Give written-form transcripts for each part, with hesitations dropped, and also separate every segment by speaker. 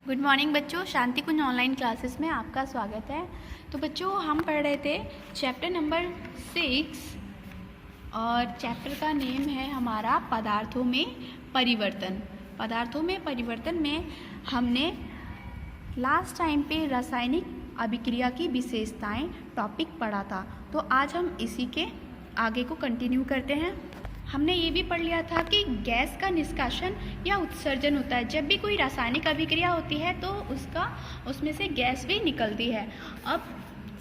Speaker 1: Good morning बच्चों, शांति कुंज online classes में आपका स्वागत है। तो बच्चों, हम पढ़ रहे थे चैप्टर नंबर 6 और चैप्टर का नेम है हमारा पदार्थों में परिवर्तन। पदार्थों में परिवर्तन में हमने लास्ट टाइम पे रासायनिक अभिक्रिया की विशेषताएं टॉपिक पढ़ा था। तो आज हम इसी के आगे को कंटिन्यू करते हैं। हमने ये भी पढ़ लिया था कि गैस का निष्कासन या उत्सर्जन होता है। जब भी कोई रासायनिक अभिक्रिया होती है तो उसमें से गैस भी निकलती है। अब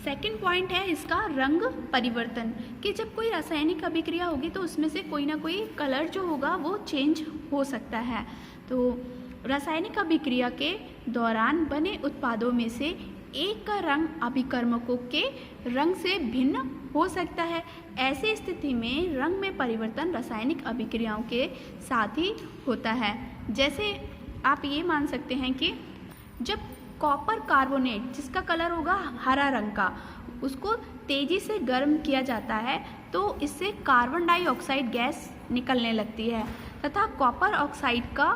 Speaker 1: सेकंड पॉइंट है इसका रंग परिवर्तन, कि जब कोई रासायनिक अभिक्रिया होगी तो उसमें से कोई ना कोई कलर जो होगा वो चेंज हो सकता है। तो रासायनिक अभिक्रिया के दौरान बने उत्पादों में से एक का रंग अभिकर्मकों के रंग से भिन्न हो सकता है। ऐसी स्थिति में रंग में परिवर्तन रासायनिक अभिक्रियाओं के साथ ही होता है। जैसे आप ये मान सकते हैं कि जब कॉपर कार्बोनेट, जिसका कलर होगा हरा रंग का, उसको तेजी से गर्म किया जाता है तो इससे कार्बन डाइऑक्साइड गैस निकलने लगती है तथा कॉपर ऑक्साइड का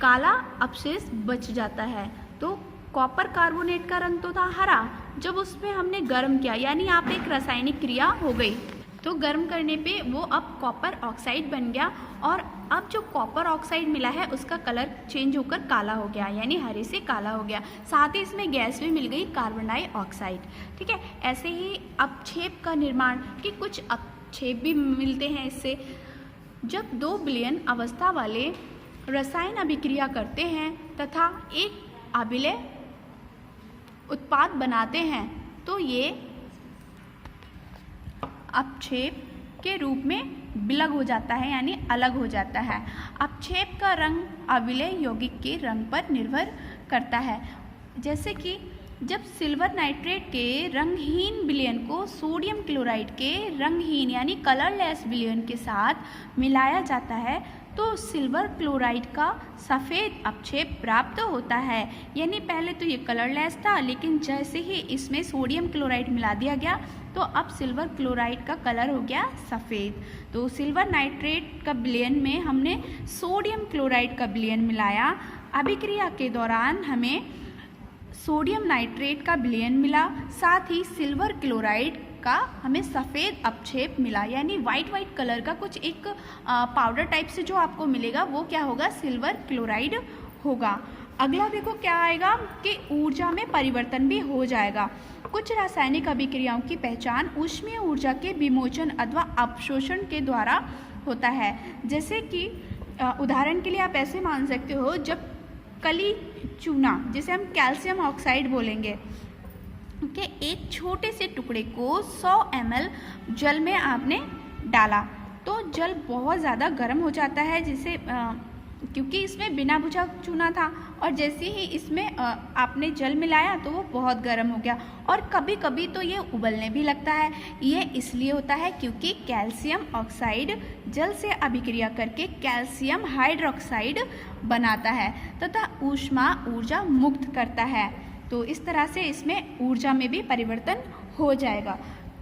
Speaker 1: काला अवशेष बच जाता है। तो कॉपर कार्बोनेट का रंग तो था हरा, जब उसमें हमने गर्म किया यानी आप एक रासायनिक क्रिया हो गई, तो गर्म करने पे वो अब कॉपर ऑक्साइड बन गया और अब जो कॉपर ऑक्साइड मिला है उसका कलर चेंज होकर काला हो गया, यानी हरे से काला हो गया। साथ ही इसमें गैस भी मिल गई, कार्बन डाइऑक्साइड। ठीक है, ऐसे ही अपक्षेप का निर्माण, कि कुछ अपक्षेप भी मिलते हैं इससे। जब 2 विलयन अवस्था वाले रसायन अभिक्रिया करते हैं तथा एक अभिलय उत्पाद बनाते हैं तो ये अपक्षेप के रूप में विलग हो जाता है, यानी अलग हो जाता है। अपक्षेप का रंग अभिलय यौगिक के रंग पर निर्भर करता है। जैसे कि जब सिल्वर नाइट्रेट के रंगहीन विलयन को सोडियम क्लोराइड के रंगहीन यानी कलरलेस विलयन के साथ मिलाया जाता है तो सिल्वर क्लोराइड का सफ़ेद अपक्षेप प्राप्त होता है। यानी पहले तो ये कलरलेस था, लेकिन जैसे ही इसमें सोडियम क्लोराइड मिला दिया गया तो अब सिल्वर क्लोराइड का कलर हो गया सफ़ेद। तो सिल्वर नाइट्रेट का विलयन में हमने सोडियम क्लोराइड का विलयन मिलाया। अभिक्रिया के दौरान हमें सोडियम नाइट्रेट का विलयन मिला, साथ ही सिल्वर क्लोराइड का हमें सफ़ेद अपक्षेप मिला, यानी वाइट कलर का कुछ एक पाउडर टाइप से जो आपको मिलेगा वो क्या होगा, सिल्वर क्लोराइड होगा। अगला देखो क्या आएगा कि ऊर्जा में परिवर्तन भी हो जाएगा। कुछ रासायनिक अभिक्रियाओं की पहचान ऊष्मीय ऊर्जा के विमोचन अथवा अवशोषण के द्वारा होता है। जैसे कि उदाहरण के लिए आप ऐसे मान सकते हो, जब कली चूना, जिसे हम कैल्शियम ऑक्साइड बोलेंगे, के एक छोटे से टुकड़े को 100 ml जल में आपने डाला तो जल बहुत ज़्यादा गर्म हो जाता है, जिसे क्योंकि इसमें बिना बुझा चूना था, और जैसे ही इसमें आपने जल मिलाया तो वो बहुत गर्म हो गया। और कभी कभी तो ये उबलने भी लगता है। ये इसलिए होता है क्योंकि कैल्शियम ऑक्साइड जल से अभिक्रिया करके कैल्शियम हाइड्रोक्साइड बनाता है तथा ऊष्मा ऊर्जा मुक्त करता है। तो इस तरह से इसमें ऊर्जा में भी परिवर्तन हो जाएगा।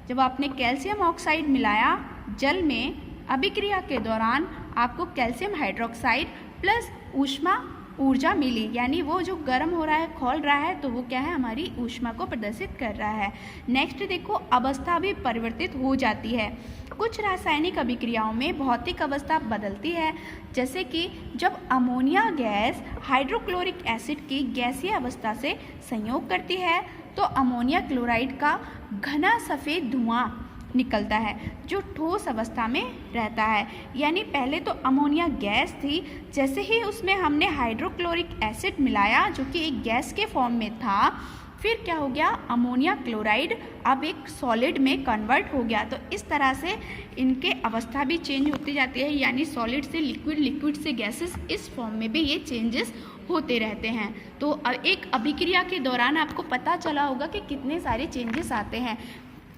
Speaker 1: जब आपने कैल्शियम ऑक्साइड मिलाया जल में, अभिक्रिया के दौरान आपको कैल्शियम हाइड्रोक्साइड प्लस ऊष्मा ऊर्जा मिली, यानी वो जो गर्म हो रहा है, खौल रहा है, तो वो क्या है, हमारी ऊष्मा को प्रदर्शित कर रहा है। नेक्स्ट देखो, अवस्था भी परिवर्तित हो जाती है। कुछ रासायनिक अभिक्रियाओं में भौतिक अवस्था बदलती है। जैसे कि जब अमोनिया गैस हाइड्रोक्लोरिक एसिड की गैसीय अवस्था से संयोग करती है तो अमोनिया क्लोराइड का घना सफ़ेद धुआं निकलता है जो ठोस अवस्था में रहता है। यानी पहले तो अमोनिया गैस थी, जैसे ही उसमें हमने हाइड्रोक्लोरिक एसिड मिलाया जो कि एक गैस के फॉर्म में था, फिर क्या हो गया, अमोनिया क्लोराइड अब एक सॉलिड में कन्वर्ट हो गया। तो इस तरह से इनके अवस्था भी चेंज होती जाती है, यानी सॉलिड से लिक्विड, लिक्विड से गैसेस, इस फॉर्म में भी ये चेंजेस होते रहते हैं। तो एक अभिक्रिया के दौरान आपको पता चला होगा कि कितने सारे चेंजेस आते हैं।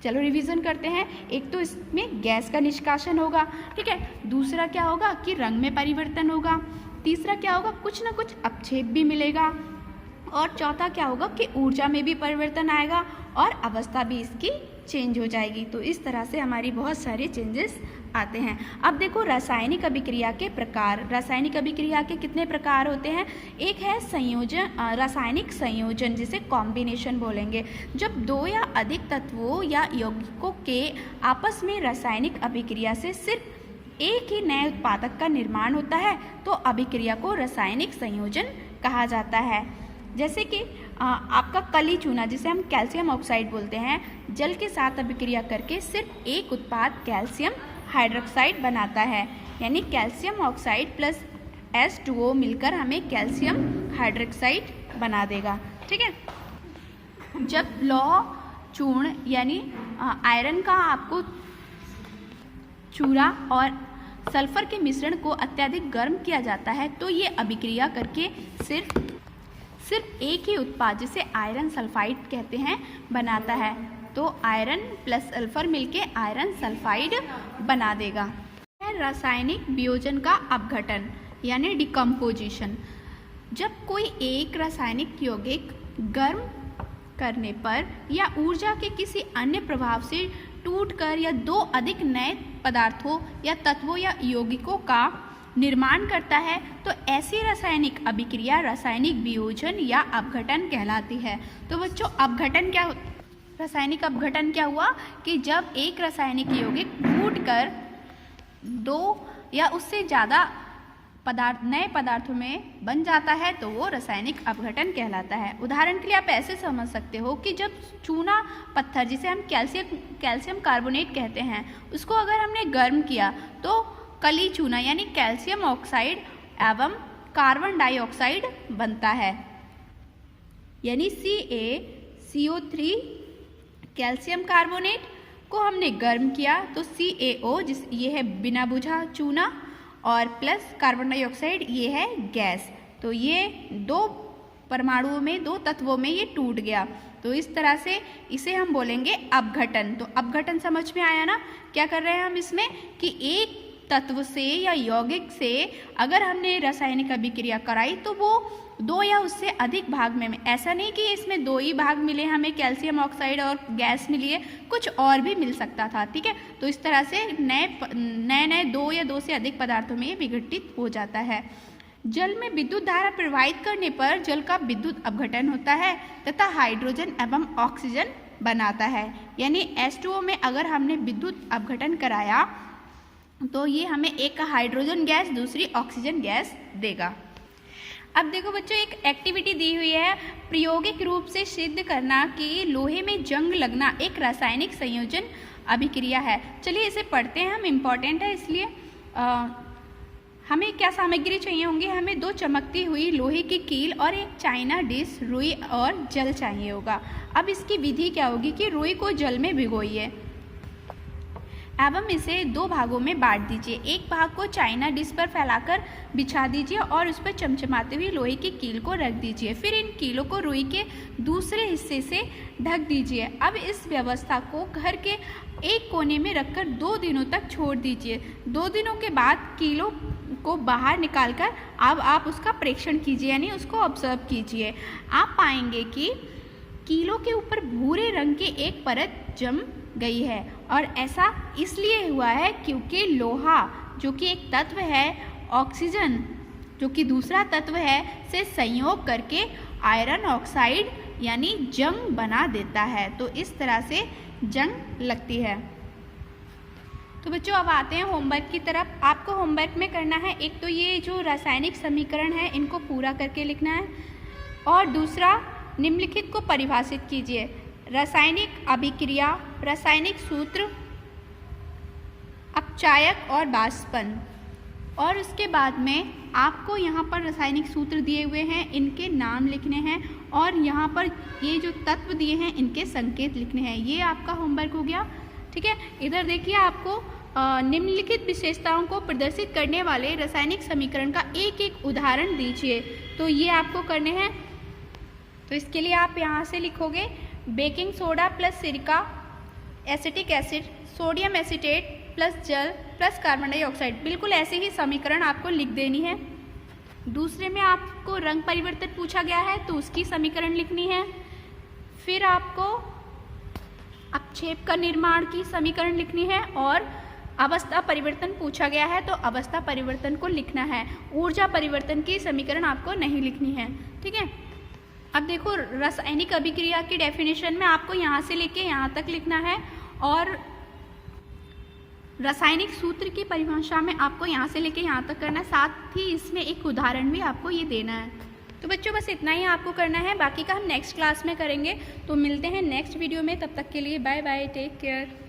Speaker 1: चलो रिवीजन करते हैं। एक तो इसमें गैस का निष्कासन होगा, ठीक है। दूसरा क्या होगा कि रंग में परिवर्तन होगा। तीसरा क्या होगा, कुछ ना कुछ अपक्षेप भी मिलेगा। और चौथा क्या होगा कि ऊर्जा में भी परिवर्तन आएगा और अवस्था भी इसकी चेंज हो जाएगी। तो इस तरह से हमारी बहुत सारे चेंजेस आते हैं। अब देखो रासायनिक अभिक्रिया के प्रकार। रासायनिक अभिक्रिया के कितने प्रकार होते हैं? एक है संयोजन, रासायनिक संयोजन, जिसे कॉम्बिनेशन बोलेंगे। जब दो या अधिक तत्वों या यौगिकों के आपस में रासायनिक अभिक्रिया से सिर्फ एक ही नए उत्पादक का निर्माण होता है तो अभिक्रिया को रासायनिक संयोजन कहा जाता है। जैसे कि आपका कली चूना, जिसे हम कैल्शियम ऑक्साइड बोलते हैं, जल के साथ अभिक्रिया करके सिर्फ एक उत्पाद कैल्शियम हाइड्रोक्साइड बनाता है, यानी कैल्शियम ऑक्साइड प्लस H2O मिलकर हमें कैल्शियम हाइड्रोक्साइड बना देगा। ठीक है। जब लौह चूर्ण यानी आयरन का आपको चूरा और सल्फर के मिश्रण को अत्यधिक गर्म किया जाता है तो ये अभिक्रिया करके सिर्फ एक ही उत्पाद, जिसे आयरन सल्फाइड कहते हैं, बनाता है। तो आयरन प्लस सल्फर मिलके आयरन सल्फाइड बना देगा। रासायनिक वियोजन का अपघटन यानी डिकम्पोजिशन। जब कोई एक रासायनिक यौगिक गर्म करने पर या ऊर्जा के किसी अन्य प्रभाव से टूटकर या दो अधिक नए पदार्थों या तत्वों या यौगिकों का निर्माण करता है तो ऐसी रासायनिक अभिक्रिया रासायनिक वियोजन या अपघटन कहलाती है। तो बच्चों, अपघटन क्या रासायनिक अपघटन क्या हुआ कि जब एक रासायनिक यौगिक टूटकर दो या उससे ज़्यादा नए पदार्थों में बन जाता है तो वो रासायनिक अपघटन कहलाता है। उदाहरण के लिए आप ऐसे समझ सकते हो कि जब चूना पत्थर, जिसे हम कैल्शियम कार्बोनेट कहते हैं, उसको अगर हमने गर्म किया तो कली चूना यानी कैल्शियम ऑक्साइड एवं कार्बन डाइऑक्साइड बनता है, यानी CaCO3 कैल्शियम कार्बोनेट को हमने गर्म किया तो CaO, ये है बिना बुझा चूना, और प्लस कार्बन डाइऑक्साइड ये है गैस। तो ये दो परमाणुओं में, दो तत्वों में ये टूट गया। तो इस तरह से इसे हम बोलेंगे अपघटन। तो अपघटन समझ में आया ना? क्या कर रहे हैं हम इसमें कि एक तत्व से या यौगिक से अगर हमने रासायनिक अभिक्रिया कराई तो वो दो या उससे अधिक भाग में, ऐसा नहीं कि इसमें दो ही भाग मिले हमें, कैल्शियम ऑक्साइड और गैस मिली है, कुछ और भी मिल सकता था। ठीक है। तो इस तरह से नए दो या दो से अधिक पदार्थों में ये विघटित हो जाता है। जल में विद्युत धारा प्रवाहित करने पर जल का विद्युत अपघटन होता है तथा हाइड्रोजन एवं ऑक्सीजन बनाता है, यानी H2O में अगर हमने विद्युत अपघटन कराया तो ये हमें एक हाइड्रोजन गैस, दूसरी ऑक्सीजन गैस देगा। अब देखो बच्चों, एक एक्टिविटी दी हुई है, प्रायोगिक रूप से सिद्ध करना कि लोहे में जंग लगना एक रासायनिक संयोजन अभिक्रिया है। चलिए इसे पढ़ते हैं हम, इम्पॉर्टेंट है इसलिए। हमें क्या सामग्री चाहिए होंगी? हमें दो चमकती हुई लोहे की कील और एक चाइना डिश, रुई और जल चाहिए होगा। अब इसकी विधि क्या होगी कि रुई को जल में भिगोइए एवं इसे दो भागों में बांट दीजिए। एक भाग को चाइना डिश पर फैलाकर बिछा दीजिए और उस पर चमचमाती हुई लोहे की कील को रख दीजिए। फिर इन कीलों को रुई के दूसरे हिस्से से ढक दीजिए। अब इस व्यवस्था को घर के एक कोने में रखकर 2 दिनों तक छोड़ दीजिए। 2 दिनों के बाद कीलों को बाहर निकालकर अब आप उसका परीक्षण कीजिए, यानी उसको ऑब्जर्व कीजिए। आप पाएंगे कि कीलों के ऊपर भूरे रंग की एक परत जम गई है और ऐसा इसलिए हुआ है क्योंकि लोहा, जो कि एक तत्व है, ऑक्सीजन, जो कि दूसरा तत्व है, से संयोग करके आयरन ऑक्साइड यानी जंग बना देता है। तो इस तरह से जंग लगती है। तो बच्चों अब आते हैं होमवर्क की तरफ। आपको होमवर्क में करना है, एक तो ये जो रासायनिक समीकरण है इनको पूरा करके लिखना है, और दूसरा निम्नलिखित को परिभाषित कीजिए। रासायनिक अभिक्रिया, रासायनिक सूत्र, अपचायक और वाष्पन। और उसके बाद में आपको यहाँ पर रासायनिक सूत्र दिए हुए हैं, इनके नाम लिखने हैं, और यहाँ पर ये जो तत्व दिए हैं इनके संकेत लिखने हैं। ये आपका होमवर्क हो गया। ठीक है। इधर देखिए, आपको निम्नलिखित विशेषताओं को प्रदर्शित करने वाले रासायनिक समीकरण का एक एक उदाहरण दीजिए। तो ये आपको करने हैं। तो इसके लिए आप यहाँ से लिखोगे बेकिंग सोडा प्लस सिरका, acetic acid, sodium acetate plus जल प्लस कार्बन डाइऑक्साइड। बिल्कुल ऐसे ही समीकरण आपको लिख देनी है। दूसरे में आपको रंग परिवर्तन पूछा गया है तो उसकी समीकरण लिखनी है। फिर आपको अपक्षेप का निर्माण की समीकरण लिखनी है, और अवस्था परिवर्तन पूछा गया है तो अवस्था परिवर्तन को लिखना है, ऊर्जा परिवर्तन की समीकरण आपको नहीं लिखनी है। ठीक है, अब देखो रासायनिक अभिक्रिया की डेफिनेशन में आपको यहाँ से लेके यहाँ तक लिखना है और रासायनिक सूत्र की परिभाषा में आपको यहाँ से लेके यहाँ तक करना है, साथ ही इसमें एक उदाहरण भी आपको ये देना है। तो बच्चों बस इतना ही आपको करना है, बाकी का हम नेक्स्ट क्लास में करेंगे। तो मिलते हैं नेक्स्ट वीडियो में, तब तक के लिए बाय बाय, टेक केयर।